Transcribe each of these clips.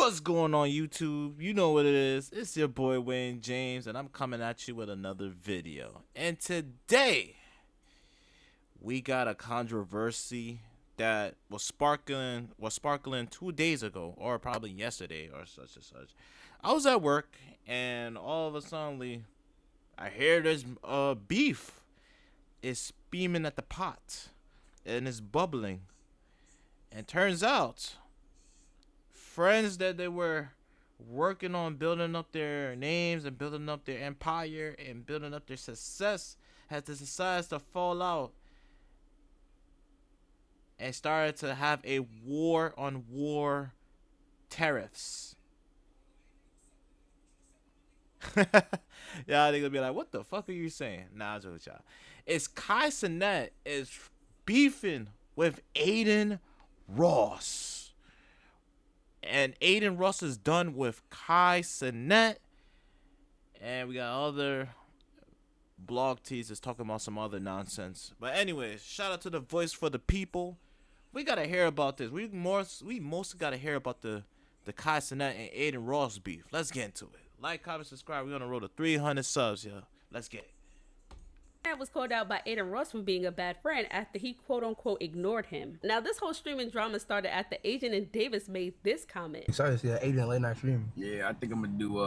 What's going on YouTube? You know what it is. It's your boy Wayne James, and I'm coming at you with another video. And today we got a controversy that was sparkling 2 days ago, or probably yesterday, or such and such. I was at work, and all of a sudden I hear this beef is steaming at the pot, and it's bubbling. And turns out, friends that they were working on building up their names and building up their empire and building up their success had to decide to fall out and started to have a war on war tariffs. Y'all gonna be like, what the fuck are you saying? Nah, it's with y'all. It's Cenat is beefing with Adin Ross. And Adin Ross is done with Cenat. And we got other blog teasers talking about some other nonsense. But anyways, shout out to the voice for the people. We gotta hear about this. We mostly gotta hear about the Cenat and Adin Ross beef. Let's get into it. Like, comment, subscribe. We're on the road to 300 subs, yo. Let's get it. Cenat was called out by Adin Ross for being a bad friend after he quote-unquote ignored him. Now, this whole streaming drama started after Adin and Davis made this comment. Excited to see that Adin late night stream. Yeah, I think I'm gonna do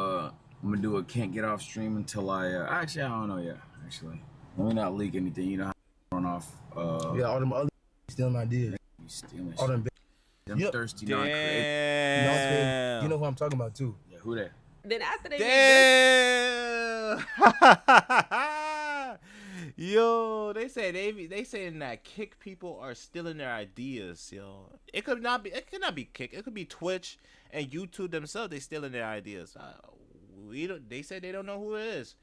a can't get off stream until I actually I don't know yet. Actually, let me not leak anything. You know how I run off. Yeah, all them other stealing ideas. Stealing All them. them Yep. thirsty Damn. You know who I'm talking about too. Yeah, who that? Then after they Damn. Yo, they saying that kick people are stealing their ideas, yo. It could not be kick. It could be Twitch and YouTube themselves. They stealing their ideas. They say they don't know who it is.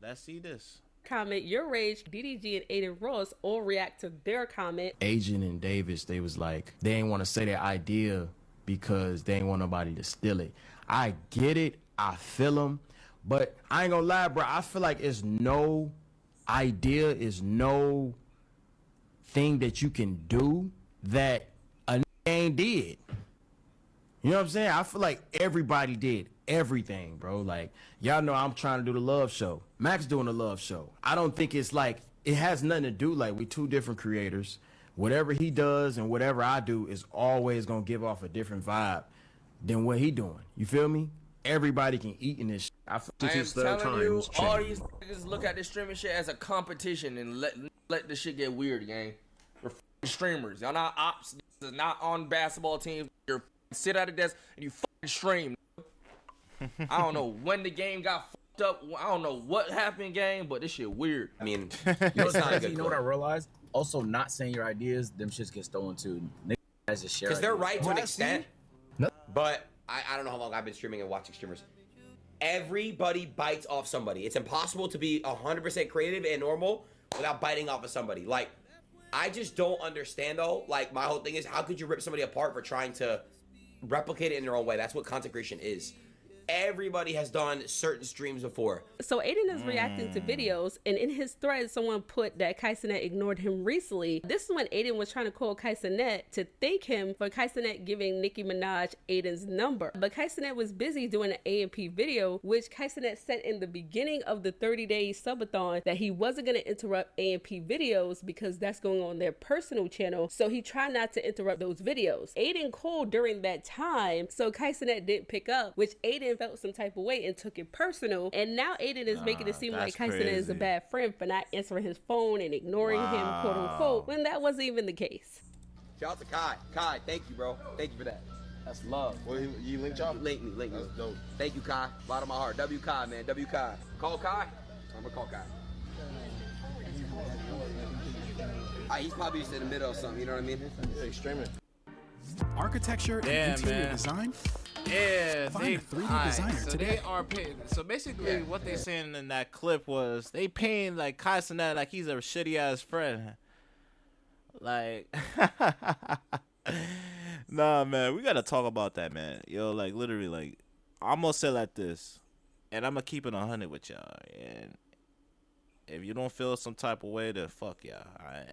Let's see this comment, your rage, DDG and Adin Ross all react to their comment. Adin and Davis, they was like, they ain't want to say their idea because they ain't want nobody to steal it. I get it. I feel them. But I ain't gonna lie, bro. I feel like it's no idea, is no thing that you can do that a ain't did. You know what I'm saying? I feel like everybody did everything, bro. Like, y'all know I'm trying to do the love show. Max doing the love show. I don't think it's like, it has nothing to do, like, we two different creators. Whatever he does and whatever I do is always gonna give off a different vibe than what he doing. You feel me? Everybody can eat in this shit. I am telling you, all these niggas look at this streaming shit as a competition and let the shit get weird, gang. We're streamers. Y'all not ops. This is not on basketball teams. You're sit at a desk and you stream. I don't know when the game got fucked up. I don't know what happened, gang, but this shit weird. I mean, you know what I realized? Also, not saying your ideas, them shits get stolen too. Niggas has to share. Because they're right to an extent. No. But I don't know how long I've been streaming and watching streamers. Everybody bites off somebody. It's impossible to be 100% creative and normal without biting off of somebody. Like, I just don't understand though. Like, my whole thing is, how could you rip somebody apart for trying to replicate it in their own way? That's what content creation is. Everybody has done certain streams before. So Adin is reacting to videos, and in his thread, someone put that Cenat ignored him recently. This is when Adin was trying to call Cenat to thank him for Cenat giving Nicki Minaj Adin's number. But Cenat was busy doing an A&P video, which Cenat said in the beginning of the 30-day subathon that he wasn't going to interrupt A&P videos because that's going on their personal channel. So he tried not to interrupt those videos. Adin called during that time, so Cenat didn't pick up, which Adin felt some type of way and took it personal. And now Adin is making it seem like Cenat is a bad friend for not answering his phone and ignoring him, quote unquote, when that wasn't even the case. Shout out to Kai. Kai, thank you, bro. Thank you for that. That's love. Well, you linked y'all? Link me. That's dope. Thank you, Kai. Bottom of my heart. W Kai, man. W Kai. Call Kai. I'm gonna call Kai. He's probably just in the middle of something, you know what I mean? He's streaming. Architecture and interior design. Yeah, Find a 3D designer so today. they are paying. So basically, what they saying in that clip was they paying like Cenat like he's a shitty ass friend. Like, nah, man, we gotta talk about that, man. Yo, like literally, like I'm gonna say like this, and I'm gonna keep it 100 with y'all. And if you don't feel some type of way, then fuck y'all.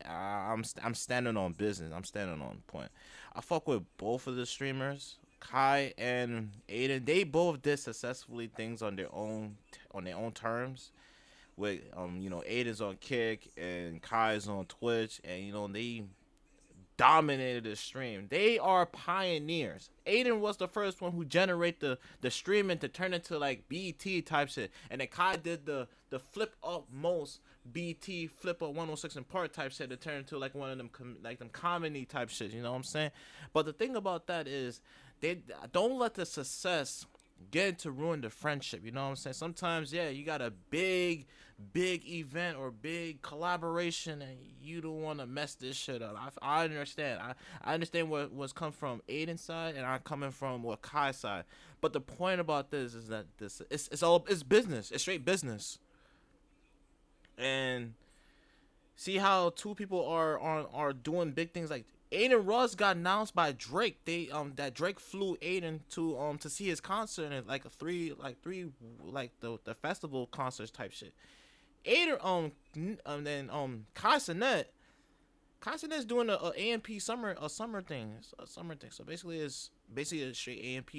I'm standing on business. I'm standing on point. I fuck with both of the streamers. Kai and Adin, they both did successfully things on their own terms. With Aiden's on Kick and Kai's on Twitch, and they dominated the stream. They are pioneers. Adin was the first one who generated the streaming to turn into like BT type shit, and then Kai did the flip up most BT flip up 106 in part type shit to turn into like one of them them comedy type shit. You know what I'm saying? But the thing about that is they don't let the success get to ruin the friendship. You know what I'm saying? Sometimes, yeah, you got a big event or big collaboration and you don't want to mess this shit up. I understand. I understand what's come from Adin's side and I'm coming from what Kai's side. But the point about this is that it's business. It's straight business. And see how two people are doing big things. Like Adin Russ got announced by Drake. That Drake flew Adin to see his concert and like three the festival concerts type shit. Adin and then Kai Cenat's doing a AMP summer thing. So basically it's a straight AMP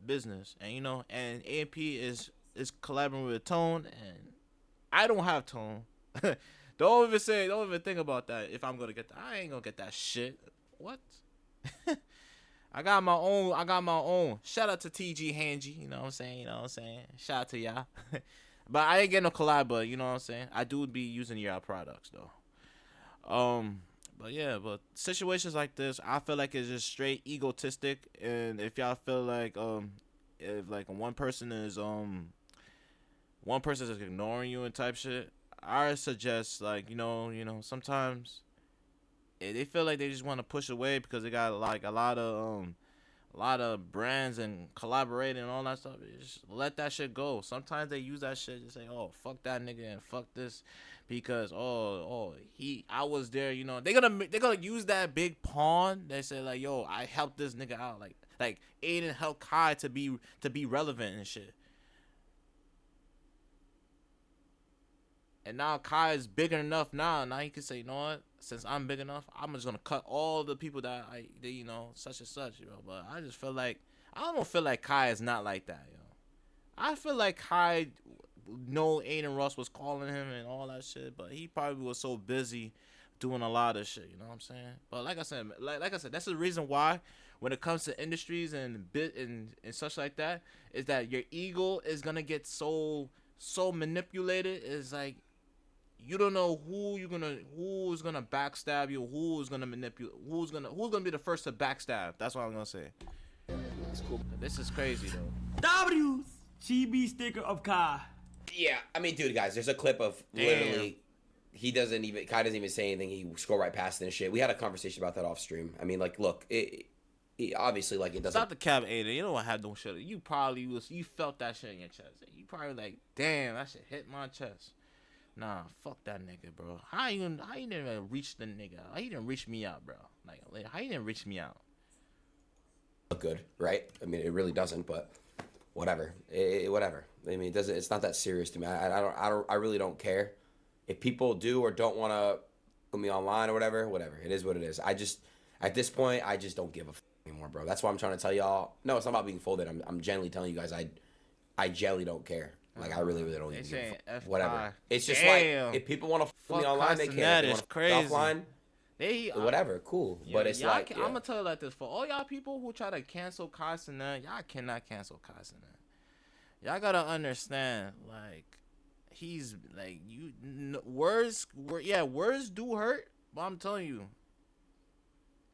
business. And AMP is collaborating with Tone, and I don't have Tone. Don't even think about that. If I'm gonna get that, I ain't gonna get that shit. What? I got my own. Shout out to TG Hanji. You know what I'm saying? Shout out to y'all. But I ain't getting no collab. But you know what I'm saying? I do be using y'all products though. But situations like this, I feel like it's just straight egotistic. And if y'all feel like if like one person is ignoring you and type shit, I suggest like sometimes they feel like they just want to push away because they got like a lot of brands and collaborating and all that stuff. Just let that shit go. Sometimes they use that shit to say, oh, fuck that nigga and fuck this because I was there. They're gonna use that big pawn. They say like, yo, I helped this nigga out. Like Adin helped Kai to be relevant and shit. And now Kai is big enough now he can say, you know what? Since I'm big enough, I'm just gonna cut all the people that such and such, But I just feel like I don't feel like Kai is not like that, I feel like Kai Adin Russ was calling him and all that shit, but he probably was so busy doing a lot of shit, you know what I'm saying? But like I said, that's the reason why when it comes to industries and such like that, is that your ego is gonna get so manipulated. Is like you don't know who's gonna backstab you, who's gonna manipulate, who's gonna be the first to backstab. That's what I'm gonna say. That's cool. This is crazy though. W's GB sticker of Kai. Yeah, I mean, dude, guys, there's a clip of literally Kai doesn't even say anything. He scrolled right past it and shit. We had a conversation about that off stream. I mean, like, look, it obviously like it doesn't. Stop the cap, Adin. You don't have no shit. You felt that shit in your chest. You probably like, damn, that shit hit my chest. Nah, fuck that nigga, bro. How you didn't reach the nigga? How you didn't reach me out, bro? Like, how you didn't reach me out? Look good, right? I mean, it really doesn't, but whatever. Whatever. I mean, it doesn't. It's not that serious to me. I really don't care if people do or don't want to put me online or whatever. Whatever. It is what it is. At this point, I just don't give a anymore, bro. That's why I'm trying to tell y'all. No, it's not about being folded. I'm genuinely telling you guys. I genuinely don't care. Like, I really don't even give a fuck. Whatever. It's just like, if people want to fuck me online, they can. That is crazy. Offline, whatever, cool. Yeah, but it's like, I'm gonna tell you like this: for all y'all people who try to cancel Kai Cenat, y'all cannot cancel Kai Cenat. Y'all gotta understand, like, he's like words do hurt, but I'm telling you,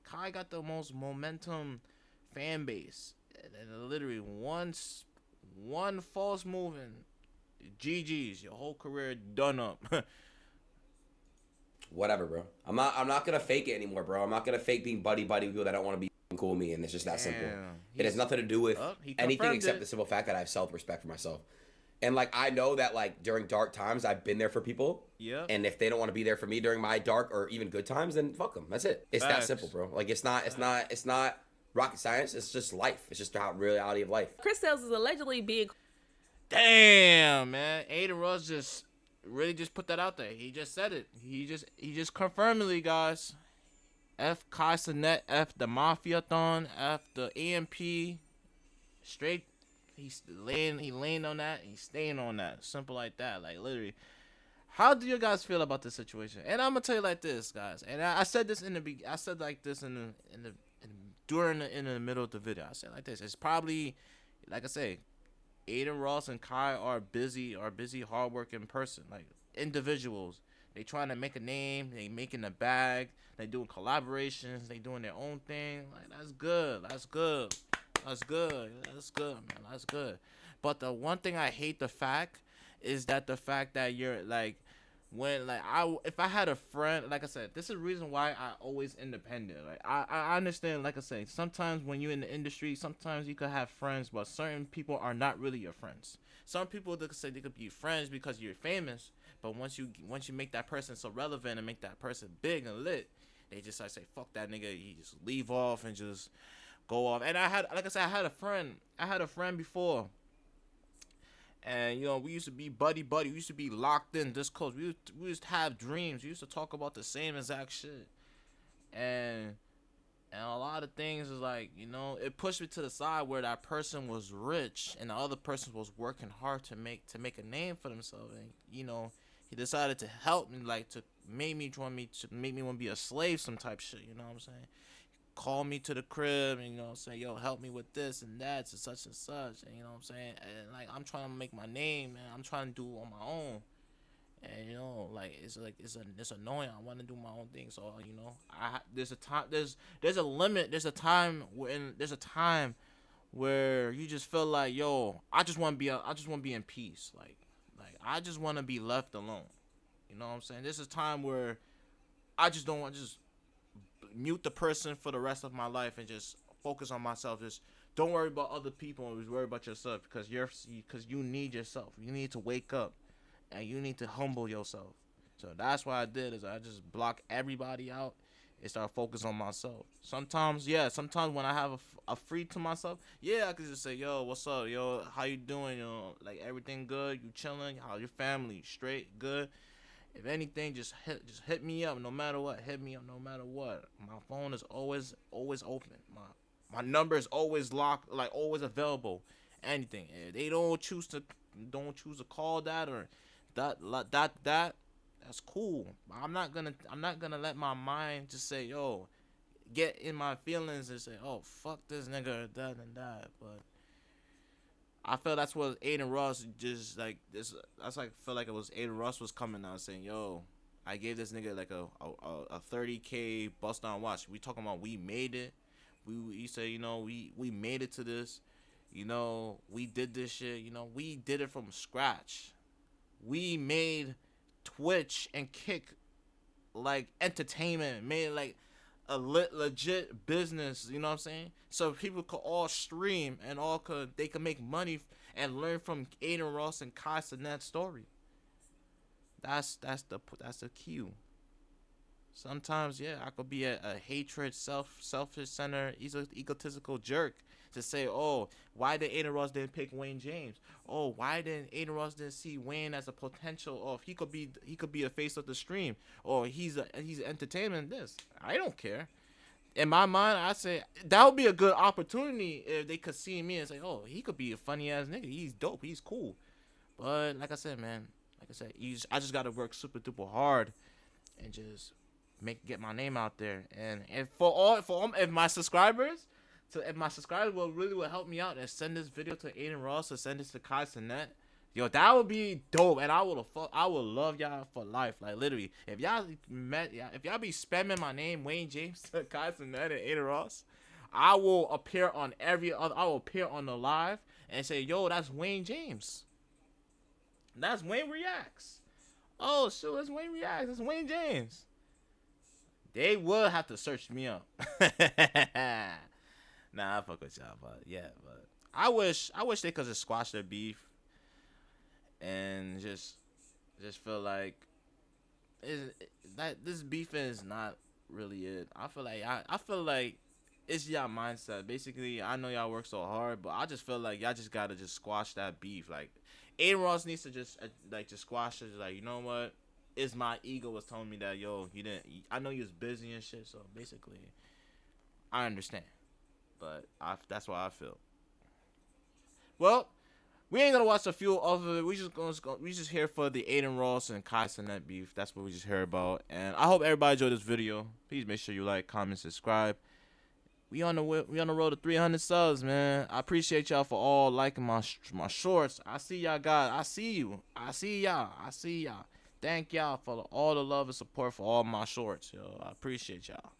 Kai got the most momentum fan base. And literally one false move and GG's, your whole career done up. Whatever, bro. I'm not gonna fake it anymore, bro. I'm not gonna fake being buddy with people that don't want to be cool with me, and it's just that simple. It has nothing to do with anything except the simple fact that I have self-respect for myself. And like, I know that like during dark times I've been there for people. Yeah. And if they don't want to be there for me during my dark or even good times, then fuck them. That's it. It's that simple, bro. Like, it's not rocket science. It's just life. It's just the reality of life. Chris Sales is allegedly being. Damn, man. Adin Russ just really put that out there. He just said it. He just confirmed it, guys. F Kai Cenat, F the Mafia-thon, F the AMP. Straight, he's laying on that, he's staying on that. Simple like that. Like literally. How do you guys feel about this situation? And I'm gonna tell you like this, guys. And I said this I said like this in the middle of the video. I said like this. It's probably, like I say, Adin Ross and Kai are busy, hardworking person, like individuals. They trying to make a name. They making a bag. They doing collaborations. They doing their own thing. Like that's good. That's good. That's good. That's good, man. That's good. But the one thing I hate the fact that you're like, when like if I had a friend, like I said, this is the reason why I always independent. Like I understand, like I say, sometimes when you're in the industry, sometimes you could have friends, but certain people are not really your friends. Some people, they could say they could be friends because you're famous, but once you make that person so relevant and make that person big and lit, they just like say fuck that nigga. You just leave off and just go off. And I had a friend before. And you know, we used to be buddy. We used to be locked in this close. We used to have dreams. We used to talk about the same exact shit. And a lot of things is like, you know, it pushed me to the side where that person was rich and the other person was working hard to make a name for themselves. And you know, he decided to help me, like to make me want to be a slave, some type shit. You know what I'm saying? Call me to the crib and, you know, say, yo, help me with this and that and such and such. And, you know what I'm saying? And, like, I'm trying to make my name, and I'm trying to do it on my own. And, you know, like, it's annoying. I want to do my own thing. So, you know, there's a limit. There's a time where you just feel like, yo, I just want to be in peace. Like, I just want to be left alone. You know what I'm saying? There's a time where I just don't want to just mute the person for the rest of my life and just focus on myself. Just don't worry about other people and just worry about yourself, because you need yourself. You need to wake up and you need to humble yourself. So that's what I did, is I just block everybody out and start focusing on myself. Sometimes when I have a free to myself, I could just say, yo, what's up, yo, how you doing, you know, like everything good, you chilling, how your family, straight, good. If anything, just hit me up no matter what. Hit me up no matter what. My phone is always open. My number is always locked, like always available. Anything. If they don't choose to call that or that, that's cool. I'm not gonna let my mind just say, yo, get in my feelings and say, oh, fuck this nigga, that and that. But I feel that's what Adin Ross just like this. That's like feel like it was Adin Ross was coming out saying, "Yo, I gave this nigga like a 30K bust down watch. We talking about we made it. You say, you know, we made it to this. You know, we did this shit. You know, we did it from scratch. We made Twitch and Kick like entertainment. Made it like a legit business, you know what I'm saying? So people could all stream and they could make money and learn from Adin Ross and Kai Cenat's story. That's the cue. Sometimes, I could be a hatred, selfish center, egotistical jerk to say, oh, why did Adin Ross didn't pick Wayne James? Oh, why didn't Adin Ross didn't see Wayne as a potential? Or he could be a face of the stream, or he's entertainment. This I don't care. In my mind, I say that would be a good opportunity if they could see me and say, oh, he could be a funny ass nigga. He's dope. He's cool. But like I said, man, I just gotta work super duper hard and just get my name out there. And if if my subscribers would help me out and send this video to Adin Ross or send this to Kai Cenat, yo, that would be dope. And I would love y'all for life. Like literally, if y'all be spamming my name, Wayne James, Kai Cenat, and Adin Ross, I will appear on I will appear on the live and say, yo, that's Wayne James. That's WayneREACTS. Oh shoot, it's WayneREACTS. It's Wayne James. They would have to search me up. Nah, I fuck with y'all, but I wish they could just squash their beef and just feel like that this beefing is not really it. I feel like it's y'all mindset. Basically, I know y'all work so hard, but I just feel like y'all just gotta squash that beef. Like Adin Ross needs to just squash it. Like, you know what? is my ego was telling me that, yo, you didn't. I know you was busy and shit. So basically, I understand, but that's why I feel. Well, we ain't gonna watch a few of it. We just here for the Adin Ross and Kai Cenat beef. That's what we just heard about. And I hope everybody enjoyed this video. Please make sure you like, comment, subscribe. We on the road to 300 subs, man. I appreciate y'all for all liking my shorts. I see y'all guys. I see you. I see y'all. Thank y'all for all the love and support for all my shorts, yo. I appreciate y'all.